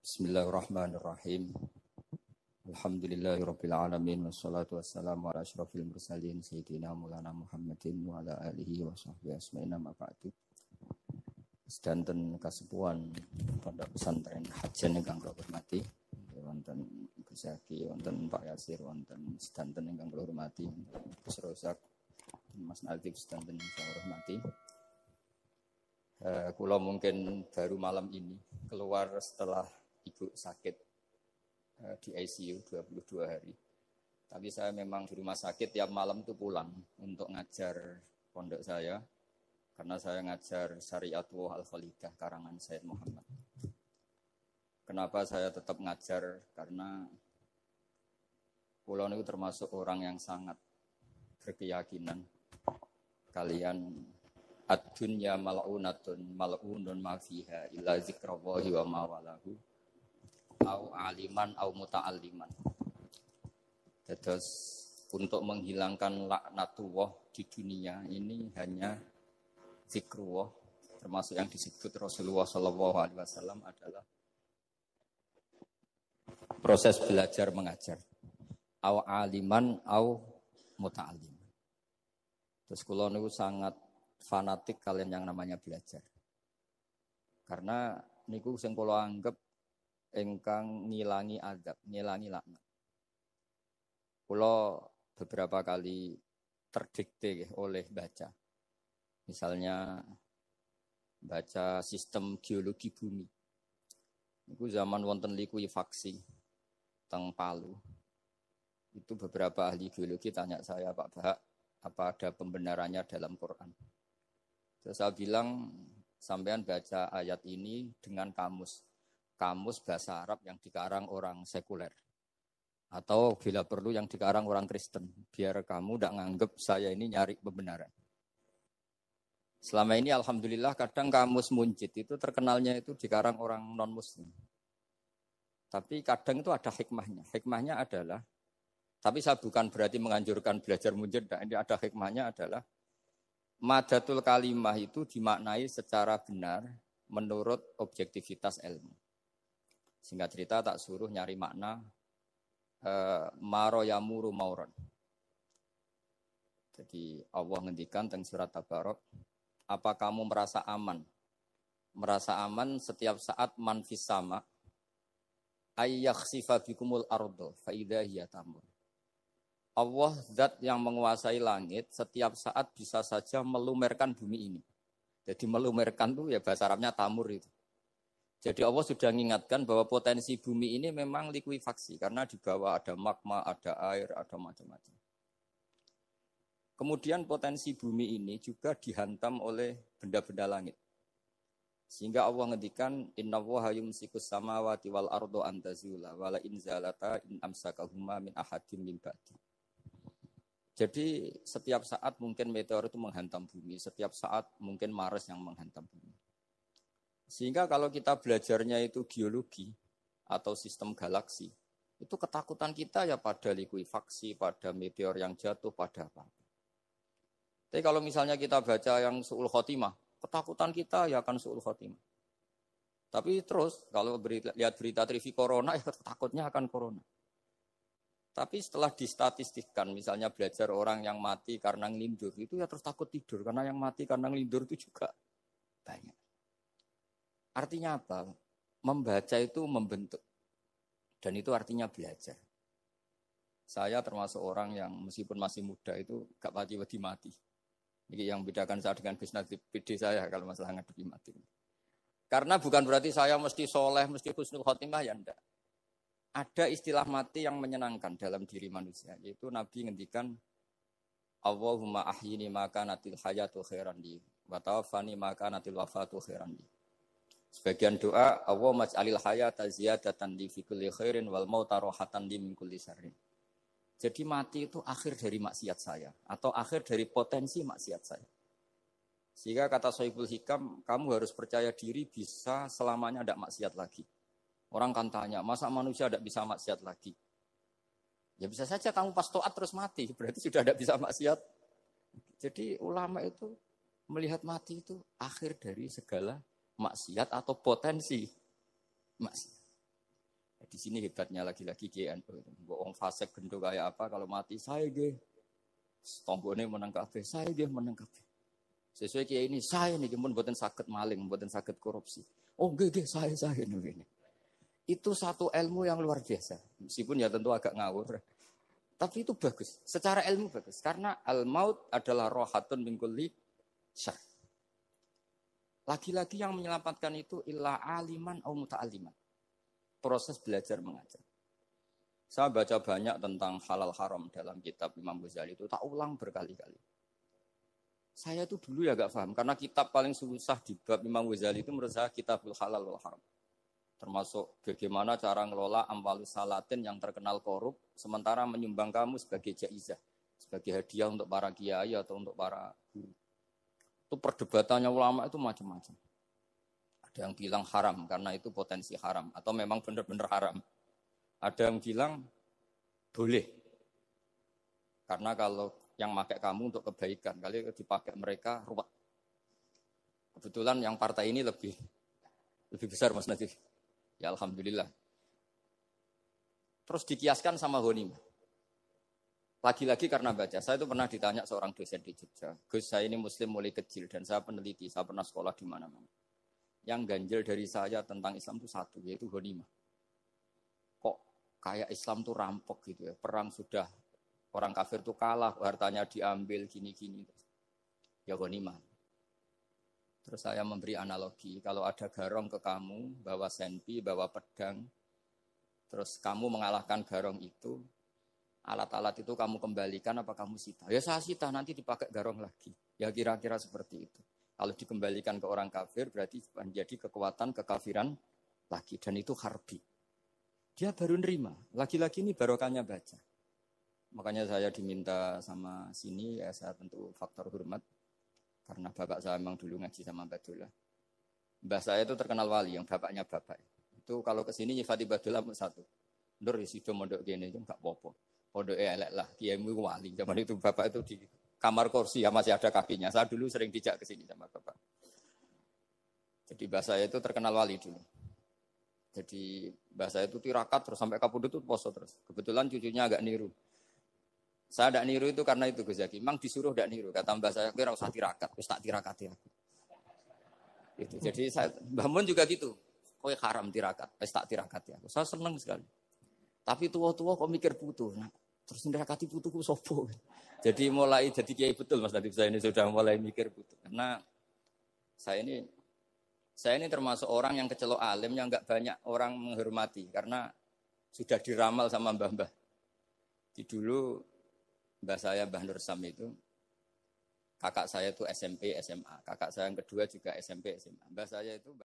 Bismillahirrahmanirrahim. Alhamdulillahirabbil alamin wassalatu wassalamu ala asyrofil mursalin sayyidina Maulana Muhammadin wa ala alihi wa sahbihi asma'in amma ba'du. Sedanten kasepuhan pondok pesantren Hajen ingkang kula hormati, wonten Gus Zaki, wonten Pak Yasir, wonten sedanten ingkang kula hormati, Gus Rozak, Mas Nadif sedanten ingkang kula hormati. Kula mungkin baru malam ini keluar setelah ibu sakit di ICU 22 hari. Tapi saya memang di rumah sakit tiap malam tuh pulang untuk ngajar pondok saya. Karena saya ngajar Syariatullah Al-Khalidah karangan Sayyid Muhammad. Kenapa saya tetap ngajar? Karena kula niku termasuk orang yang sangat berkeyakinan kalian ad-dunya mal'unatun mal'unun ma fiha illa zikrallahi wa ma walahu au aliman au muta'alliman. Terus untuk menghilangkan laknatullah di dunia ini hanya zikrullah, termasuk yang disebut Rasulullah sallallahu alaihi wasallam adalah proses belajar mengajar. Au aliman au muta'alliman. Terus kula niku sangat fanatik kalian yang namanya belajar. Karena niku sing kula anggap engkang ngilangi azab, ngilangi laknat. Kula beberapa kali terdikte oleh baca. Misalnya baca sistem geologi bumi. Niku zaman wonten likuifaksi teng Palu. Itu beberapa ahli geologi tanya saya, Pak Bahak, apa ada pembenarannya dalam Quran? Terus saya bilang, sampean baca ayat ini dengan kamus bahasa Arab yang dikarang orang sekuler. Atau bila perlu yang dikarang orang Kristen. Biar kamu tidak nganggep saya ini nyari pembenaran. Selama ini alhamdulillah kadang kamus Munjid itu terkenalnya itu dikarang orang non-muslim. Tapi kadang itu ada hikmahnya. Hikmahnya adalah, tapi saya bukan berarti menganjurkan belajar Munjid. Ini ada hikmahnya adalah, madatul kalimah itu dimaknai secara benar menurut objektivitas ilmu. Singkat cerita tak suruh nyari makna maro yamuru mauron. Jadi Allah ngendikan teng surat Tabarok, apa kamu merasa aman? Merasa aman setiap saat man fis sama ayyakhsifa bikumul ardo fa idza hiya tamur. Allah zat yang menguasai langit setiap saat bisa saja melumerkan bumi ini. Jadi melumerkan itu ya bahasa Arabnya tamur itu. Jadi Allah sudah mengingatkan bahwa potensi bumi ini memang likuifaksi. Karena di bawah ada magma, ada air, ada macam-macam. Kemudian potensi bumi ini juga dihantam oleh benda-benda langit. Sehingga Allah ngendikan innallaha yumsikus samawati wal ardo an tazula wala in zalata in amsakahuma min ahadim min ba'di. Jadi setiap saat mungkin meteor itu menghantam bumi, setiap saat mungkin Mars yang menghantam bumi. Sehingga kalau kita belajarnya itu geologi atau sistem galaksi, itu ketakutan kita ya pada likuifaksi, pada meteor yang jatuh, pada apa. Tapi kalau misalnya kita baca yang su'ul khotimah, ketakutan kita ya akan su'ul khotimah. Tapi terus kalau lihat berita TV corona, ya takutnya akan corona. Tapi setelah distatistikkan, misalnya belajar orang yang mati karena ngelindur, itu ya terus takut tidur. Karena yang mati karena ngelindur itu juga banyak. Artinya apa? Membaca itu membentuk. Dan itu artinya belajar. Saya termasuk orang yang meskipun masih muda itu gak pati-pati mati. Ini yang membedakan saya dengan bisnis PD saya kalau masalah ngadepi mati. Karena bukan berarti saya mesti soleh, mesti husnul khotimah, ya enggak. Ada istilah mati yang menyenangkan dalam diri manusia, yaitu Nabi ngendikan Allahumma ahyini maka natil hayatu khairan li wa tawaffani maka natil wafatu khairan li. Sebagian doa Allahumma ij'alil hayata ziyadatan li fi kulli khairin wal mauta rahatan li min kulli syarrin. Jadi mati itu akhir dari maksiat saya atau akhir dari potensi maksiat saya. Sehingga kata Sohibul Hikam, kamu harus percaya diri bisa selamanya tidak maksiat lagi. Orang kan tanya, masa manusia tidak bisa maksiat lagi? Ya bisa saja kamu pas taat terus mati, berarti sudah tidak bisa maksiat. Jadi ulama itu melihat mati itu akhir dari segala maksiat atau potensi maksiat. di sini hebatnya lagi-lagi GNU. Wong fasik gendo kayak apa kalau mati saya nggih. Tombone menang kabeh, saya nggih menang kabeh. Sesuai kiai ini saya nih pun mboten saged maling, mboten saged korupsi. Oh nggih saya ini. Itu satu ilmu yang luar biasa. Meskipun ya tentu agak ngawur. Tapi itu bagus. Secara ilmu bagus karena al-maut adalah rohatun min kulli syarr. Lagi-lagi yang menyelamatkan itu illa aliman au muta'alliman. Proses belajar mengajar. Saya baca banyak tentang halal haram dalam kitab Imam Ghazali itu, tak ulang berkali-kali. Saya tuh dulu ya gak paham, karena kitab paling susah di bab Imam Ghazali itu menurut saya kitabul halal wal haram. Termasuk bagaimana cara ngelola amwalus salatin yang terkenal korup, sementara menyumbang kamu sebagai jaizah, sebagai hadiah untuk para kiai atau untuk para guru. Itu perdebatannya ulama itu macam-macam. Ada yang bilang haram karena itu potensi haram atau memang benar-benar haram. Ada yang bilang boleh. Karena kalau yang pakai kamu untuk kebaikan, kali dipakai mereka ruwet. Kebetulan yang partai ini lebih besar Mas Nadif. Ya alhamdulillah. Terus dikiaskan sama ghanimah. Lagi-lagi karena baca, saya itu pernah ditanya seorang dosen di Jogja. Gus, saya ini muslim mulai kecil dan saya peneliti, saya pernah sekolah di mana-mana. Yang ganjil dari saya tentang Islam itu satu, yaitu ghanimah. Kok kayak Islam tuh rampok gitu ya, perang sudah, orang kafir tuh kalah, hartanya diambil, gini-gini. Ya ghanimah. Terus saya memberi analogi, kalau ada garong ke kamu, bawa senpi, bawa pedang, terus kamu mengalahkan garong itu, alat-alat itu kamu kembalikan apa kamu sita? Ya saya sita, nanti dipakai garong lagi. Ya kira-kira seperti itu. Kalau dikembalikan ke orang kafir berarti menjadi kekuatan kekafiran lagi. Dan itu harbi. Dia baru nerima. Lagi-lagi ini barokahnya baca. Makanya saya diminta sama sini, ya saya tentu faktor hormat. Karena bapak saya memang dulu ngaji sama Badullah. Mbah saya itu terkenal wali, yang bapaknya bapak. Itu kalau kesini nyifati Badullah satu. Nur isido mondok gini, itu enggak apa-apa. Pondok elek lah, kiaimu wali. Zaman itu bapak itu di kamar kursi ya masih ada kakinya. Saya dulu sering dijak ke sini sama bapak. Jadi mbah saya itu terkenal wali dulu. Jadi mbah saya itu tirakat terus sampai kapundhut itu poso terus. Kebetulan cucunya agak niru. Saya tidak niru itu karena itu Gus Zaki. Memang disuruh tidak niru. Kata mbah saya, kira usah tirakat, terus tak tirakati aku. Gitu. Jadi saya, Mbah Mun juga gitu. Kowe haram tirakat, terus tak tirakati aku. Saya senang sekali. Tapi tua-tua kok mikir putu. Nah, terus nirakati putuku sopo. Jadi mulai jadi kiai betul Mas Nadif, saya ini sudah mulai mikir putu. Karena saya ini termasuk orang yang kecelok alim yang enggak banyak orang menghormati karena sudah diramal sama mbah-mbah. Di dulu mbah saya Mbah Nur Sam itu kakak saya itu SMP SMA, kakak saya yang kedua juga SMP SMA. Mbah saya itu